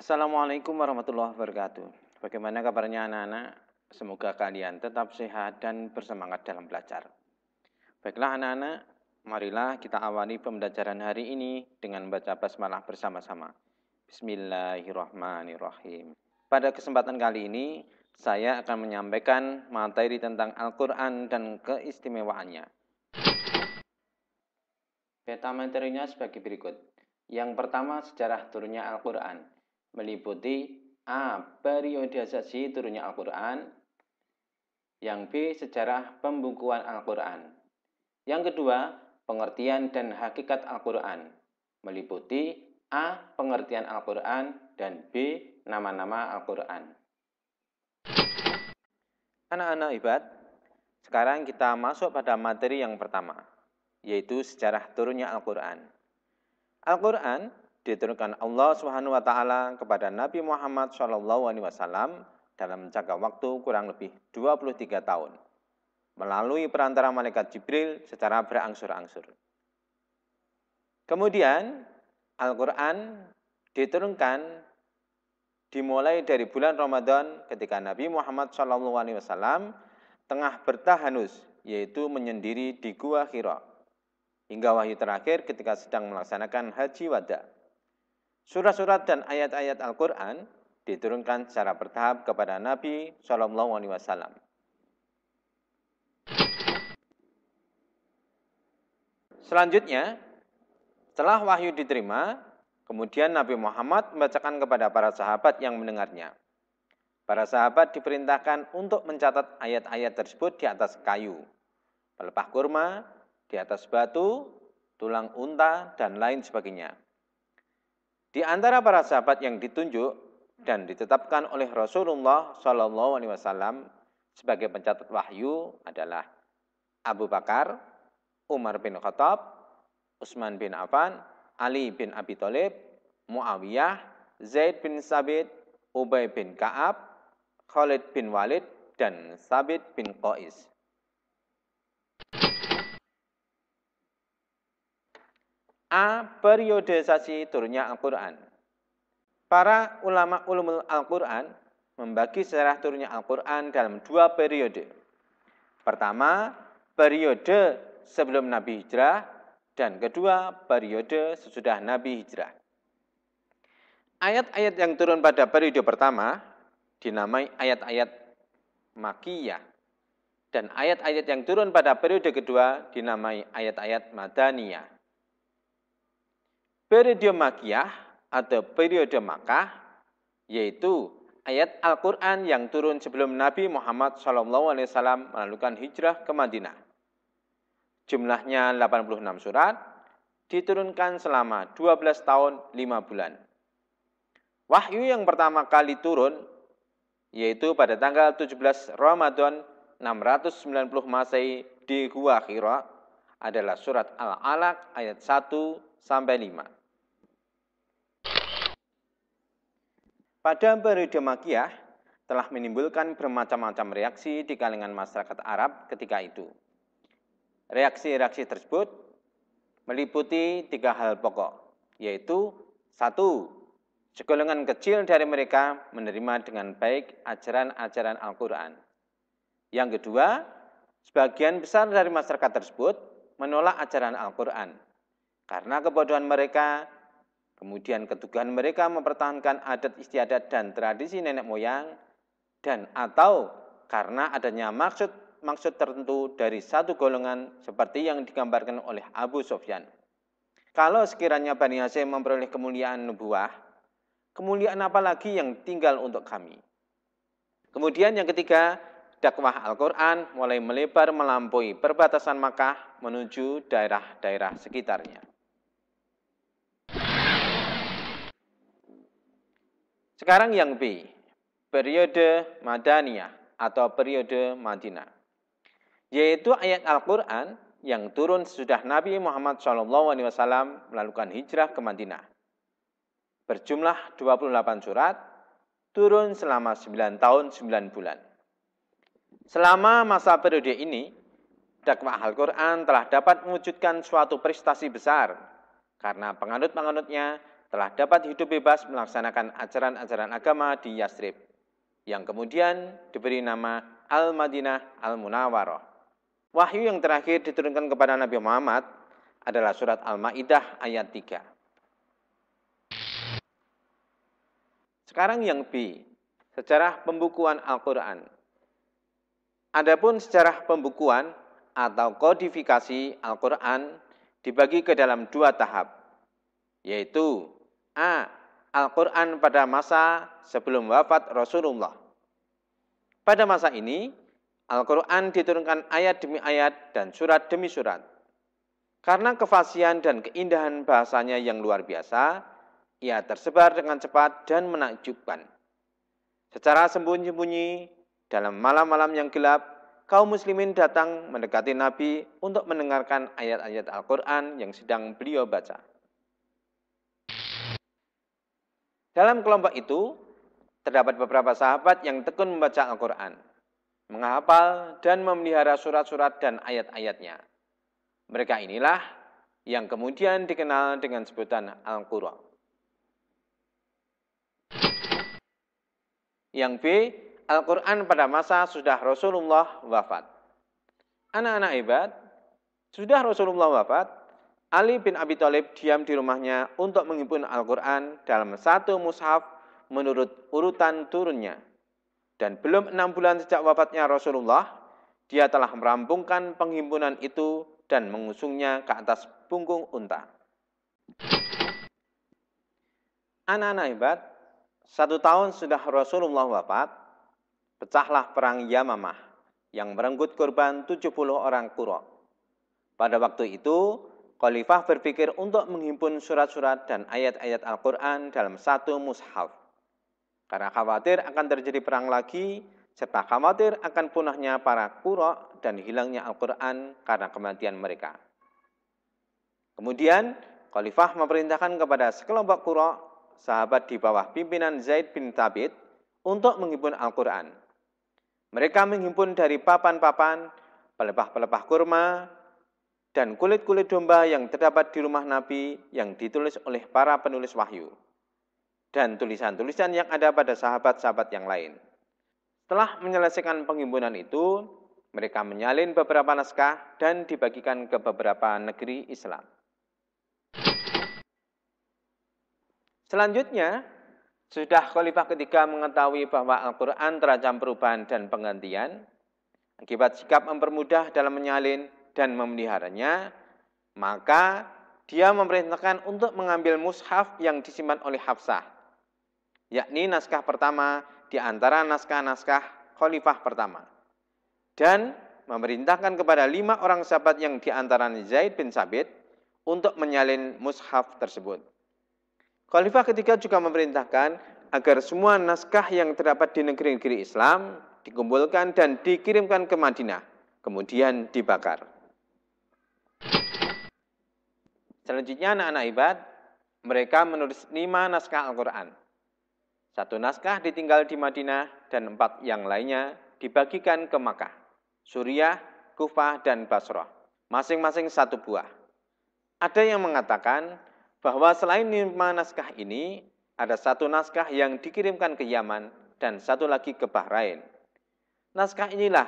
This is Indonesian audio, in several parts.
Assalamualaikum warahmatullahi wabarakatuh. Bagaimana kabarnya anak-anak? Semoga kalian tetap sehat dan bersemangat dalam belajar. Baiklah anak-anak, marilah kita awali pembelajaran hari ini dengan membaca basmalah bersama-sama. Bismillahirrahmanirrahim. Pada kesempatan kali ini, saya akan menyampaikan materi tentang Al-Quran dan keistimewaannya. Peta materinya sebagai berikut. Yang pertama, sejarah turunnya Al-Quran. Meliputi A. Periodisasi turunnya Al-Quran. Yang B. Sejarah pembukuan Al-Quran. Yang kedua, pengertian dan hakikat Al-Quran. Meliputi A. Pengertian Al-Quran dan B. Nama-nama Al-Quran. Anak-anak hebat, sekarang kita masuk pada materi yang pertama, yaitu sejarah turunnya Al-Quran. Al-Quran diturunkan Allah SWT kepada Nabi Muhammad SAW dalam jangka waktu kurang lebih 23 tahun, melalui perantara malaikat Jibril secara berangsur-angsur. Kemudian, Al-Quran diturunkan dimulai dari bulan Ramadan ketika Nabi Muhammad SAW tengah bertahanus, yaitu menyendiri di Gua Hira, hingga wahyu terakhir ketika sedang melaksanakan haji wada. Surat-surat dan ayat-ayat Al-Quran diturunkan secara bertahap kepada Nabi SAW. Selanjutnya, setelah wahyu diterima, kemudian Nabi Muhammad membacakan kepada para sahabat yang mendengarnya. Para sahabat diperintahkan untuk mencatat ayat-ayat tersebut di atas kayu, pelepah kurma, di atas batu, tulang unta, dan lain sebagainya. Di antara para sahabat yang ditunjuk dan ditetapkan oleh Rasulullah SAW sebagai pencatat wahyu adalah Abu Bakar, Umar bin Khattab, Utsman bin Affan, Ali bin Abi Thalib, Muawiyah, Zaid bin Sabit, Ubay bin Ka'ab, Khalid bin Walid, dan Sabit bin Qais. A. Periodisasi turunnya Al-Quran. Para ulama ulumul Al-Quran membagi sejarah turunnya Al-Quran dalam dua periode. Pertama, periode sebelum Nabi Hijrah, dan kedua, periode sesudah Nabi Hijrah. Ayat-ayat yang turun pada periode pertama dinamai ayat-ayat Makkiyah, dan ayat-ayat yang turun pada periode kedua dinamai ayat-ayat Madaniyah. Periode Makkiyah atau periode Makkah, yaitu ayat Al-Quran yang turun sebelum Nabi Muhammad SAW melakukan hijrah ke Madinah. Jumlahnya 86 surat, diturunkan selama 12 tahun 5 bulan. Wahyu yang pertama kali turun, yaitu pada tanggal 17 Ramadan 690 Masehi di Gua Hira, adalah surat Al-Alaq ayat 1-5. Pada periode Makkiyah telah menimbulkan bermacam-macam reaksi di kalangan masyarakat Arab ketika itu. Reaksi-reaksi tersebut meliputi 3 hal pokok, yaitu 1. Segolongan kecil dari mereka menerima dengan baik ajaran-ajaran Al-Quran. Yang kedua, sebagian besar dari masyarakat tersebut menolak ajaran Al-Quran karena kebodohan mereka. Kemudian keteguhan mereka mempertahankan adat istiadat dan tradisi nenek moyang, dan atau karena adanya maksud tertentu dari satu golongan seperti yang digambarkan oleh Abu Sufyan. Kalau sekiranya Bani Hasyim memperoleh kemuliaan nubuwah, kemuliaan apa lagi yang tinggal untuk kami? Kemudian yang ketiga, dakwah Al-Quran mulai melebar melampaui perbatasan Makkah menuju daerah-daerah sekitarnya. Sekarang yang B, periode Madaniyah atau periode Madinah, yaitu ayat Al-Quran yang turun sesudah Nabi Muhammad SAW melakukan hijrah ke Madinah. Berjumlah 28 surat, turun selama 9 tahun 9 bulan. Selama masa periode ini, dakwah Al-Quran telah dapat mewujudkan suatu prestasi besar, karena penganut-penganutnya telah dapat hidup bebas melaksanakan ajaran-ajaran agama di Yasrib, yang kemudian diberi nama Al-Madinah Al-Munawwarah. Wahyu yang terakhir diturunkan kepada Nabi Muhammad adalah surat Al-Maidah ayat 3. Sekarang yang B, sejarah pembukuan Al-Quran. Adapun sejarah pembukuan atau kodifikasi Al-Quran dibagi ke dalam 2 tahap, yaitu A. Al-Quran pada masa sebelum wafat Rasulullah. Pada masa ini, Al-Quran diturunkan ayat demi ayat dan surat demi surat. Karena kefasihan dan keindahan bahasanya yang luar biasa, ia tersebar dengan cepat dan menakjubkan. Secara sembunyi-sembunyi, dalam malam-malam yang gelap, kaum muslimin datang mendekati Nabi untuk mendengarkan ayat-ayat Al-Quran yang sedang beliau baca. Dalam kelompok itu, terdapat beberapa sahabat yang tekun membaca Al-Quran, menghafal dan memelihara surat-surat dan ayat-ayatnya. Mereka inilah yang kemudian dikenal dengan sebutan Al-Qurra. Yang B, Al-Quran pada masa sudah Rasulullah wafat. Anak-anak hebat, sudah Rasulullah wafat, Ali bin Abi Thalib diam di rumahnya untuk menghimpun Al-Quran dalam 1 mushaf menurut urutan turunnya. Dan belum 6 bulan sejak wafatnya Rasulullah, dia telah merampungkan penghimpunan itu dan mengusungnya ke atas punggung unta. Anak-anak hebat, 1 tahun sudah Rasulullah wafat, pecahlah perang Yamamah yang merenggut korban 70 orang Qurra. Pada waktu itu, Khalifah berpikir untuk menghimpun surat-surat dan ayat-ayat Al-Quran dalam 1 mushaf. Karena khawatir akan terjadi perang lagi, serta khawatir akan punahnya para Qurra dan hilangnya Al-Quran karena kematian mereka. Kemudian, Khalifah memerintahkan kepada sekelompok Qurra, sahabat di bawah pimpinan Zaid bin Thabit, untuk menghimpun Al-Quran. Mereka menghimpun dari papan-papan, pelepah-pelepah kurma, dan kulit-kulit domba yang terdapat di rumah Nabi yang ditulis oleh para penulis wahyu, dan tulisan-tulisan yang ada pada sahabat-sahabat yang lain. Setelah menyelesaikan penghimpunan itu, mereka menyalin beberapa naskah dan dibagikan ke beberapa negeri Islam. Selanjutnya, sudah Khalifah ketiga mengetahui bahwa Al-Quran terancam perubahan dan penggantian, akibat sikap mempermudah dalam menyalin dan memeliharanya, maka dia memerintahkan untuk mengambil mushaf yang disimpan oleh Hafsah, yakni naskah pertama di antara naskah-naskah Khalifah pertama, dan memerintahkan kepada 5 orang sahabat yang di antaranya Zaid bin Thabit untuk menyalin mushaf tersebut. Khalifah ketiga juga memerintahkan agar semua naskah yang terdapat di negeri-negeri Islam dikumpulkan dan dikirimkan ke Madinah, kemudian dibakar. Selanjutnya anak-anak hebat, mereka menulis 5 naskah Al-Quran. 1 naskah ditinggal di Madinah dan 4 yang lainnya dibagikan ke Makkah, Suriah, Kufah, dan Basrah, masing-masing 1 buah. Ada yang mengatakan bahwa selain 5 naskah ini, ada 1 naskah yang dikirimkan ke Yaman dan 1 lagi ke Bahrain. Naskah inilah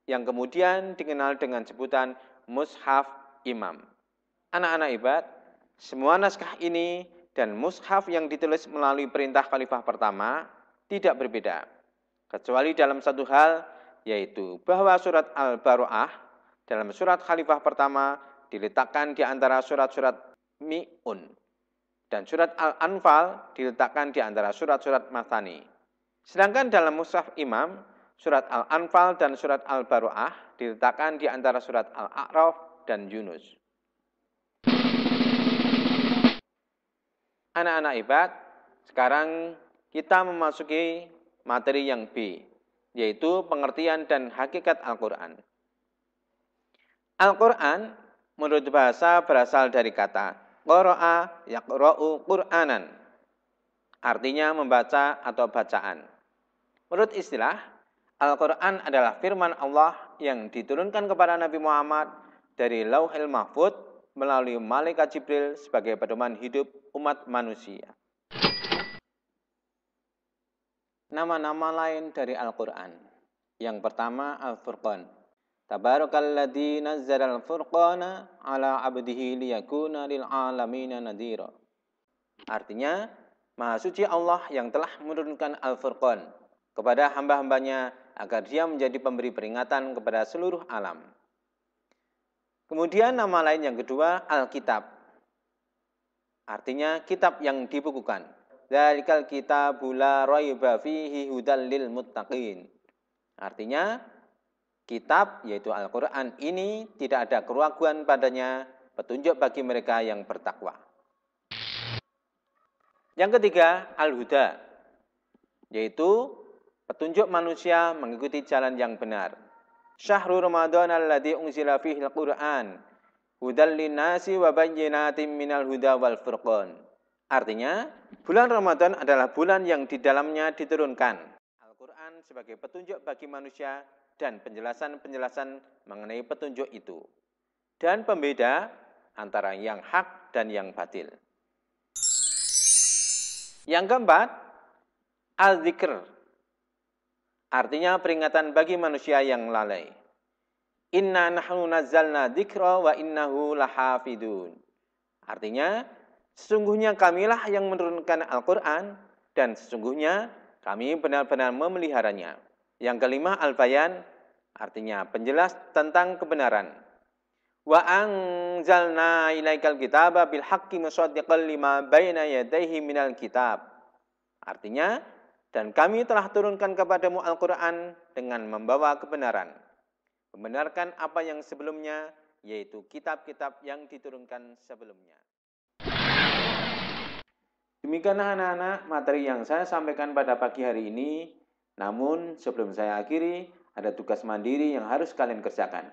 yang kemudian dikenal dengan sebutan Mushaf Imam. Anak-anak hebat, semua naskah ini dan mushaf yang ditulis melalui perintah Khalifah pertama tidak berbeda, kecuali dalam 1 hal, yaitu bahwa surat Al-Baro'ah dalam surat Khalifah pertama diletakkan di antara surat-surat Mi'un, dan surat Al-Anfal diletakkan di antara surat-surat Mathani. Sedangkan dalam mushaf Imam, surat Al-Anfal dan surat Al-Baro'ah diletakkan di antara surat Al-A'raf dan Yunus. Anak-anak hebat, sekarang kita memasuki materi yang B, yaitu pengertian dan hakikat Al-Quran. Al-Quran menurut bahasa berasal dari kata qara'a yaqra'u Qur'anan, artinya membaca atau bacaan. Menurut istilah, Al-Quran adalah firman Allah yang diturunkan kepada Nabi Muhammad dari Lauhil Mahfuz melalui malaikat Jibril sebagai pedoman hidup umat manusia. Nama-nama lain dari Al-Quran. Yang pertama Al-Furqan. Tabarakalladzi nazzalal furqana ala abdihi liyakuna lil alamina nadhira. Artinya, Maha Suci Allah yang telah menurunkan Al-Furqan kepada hamba-hambanya agar dia menjadi pemberi peringatan kepada seluruh alam. Kemudian nama lain yang kedua, Alkitab. Artinya kitab yang dibukukan. Dzalikal kitabu la raiba fihi hudal lil muttaqin. Artinya, kitab yaitu Al-Quran ini tidak ada keraguan padanya, petunjuk bagi mereka yang bertakwa. Yang ketiga, Al-Huda, yaitu petunjuk manusia mengikuti jalan yang benar. Syahrul Ramadan alladzi unzila fihi al-Qur'an hudal linnasi wa bayyinatin minal huda wal furqan. Artinya, bulan Ramadan adalah bulan yang di dalamnya diturunkan Al-Qur'an sebagai petunjuk bagi manusia dan penjelasan-penjelasan mengenai petunjuk itu dan pembeda antara yang hak dan yang batil. Yang keempat, Al-Dzikr. Artinya peringatan bagi manusia yang lalai. Inna nahnu nazzalna dzikra wa innahu lahafidun. Artinya, sesungguhnya kamilah yang menurunkan Al-Quran dan sesungguhnya kami benar-benar memeliharanya. Yang kelima, Al-Bayan. Artinya penjelas tentang kebenaran. Wa anzalna ilaikal kitaba bil haqqi musaddiqan lima baina yadayhi minal kitab. Artinya, dan kami telah turunkan kepadamu Al-Quran dengan membawa kebenaran. Membenarkan apa yang sebelumnya, yaitu kitab-kitab yang diturunkan sebelumnya. Demikianlah anak-anak materi yang saya sampaikan pada pagi hari ini. Namun sebelum saya akhiri, ada tugas mandiri yang harus kalian kerjakan.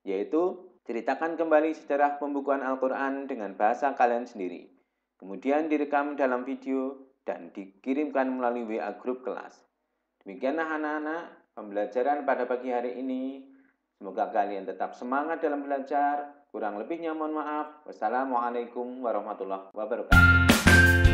Yaitu, ceritakan kembali sejarah pembukuan Al-Quran dengan bahasa kalian sendiri. Kemudian direkam dalam video dan dikirimkan melalui WA grup kelas. Demikianlah anak-anak pembelajaran pada pagi hari ini. Semoga kalian tetap semangat dalam belajar. Kurang lebihnya mohon maaf. Wassalamualaikum warahmatullahi wabarakatuh.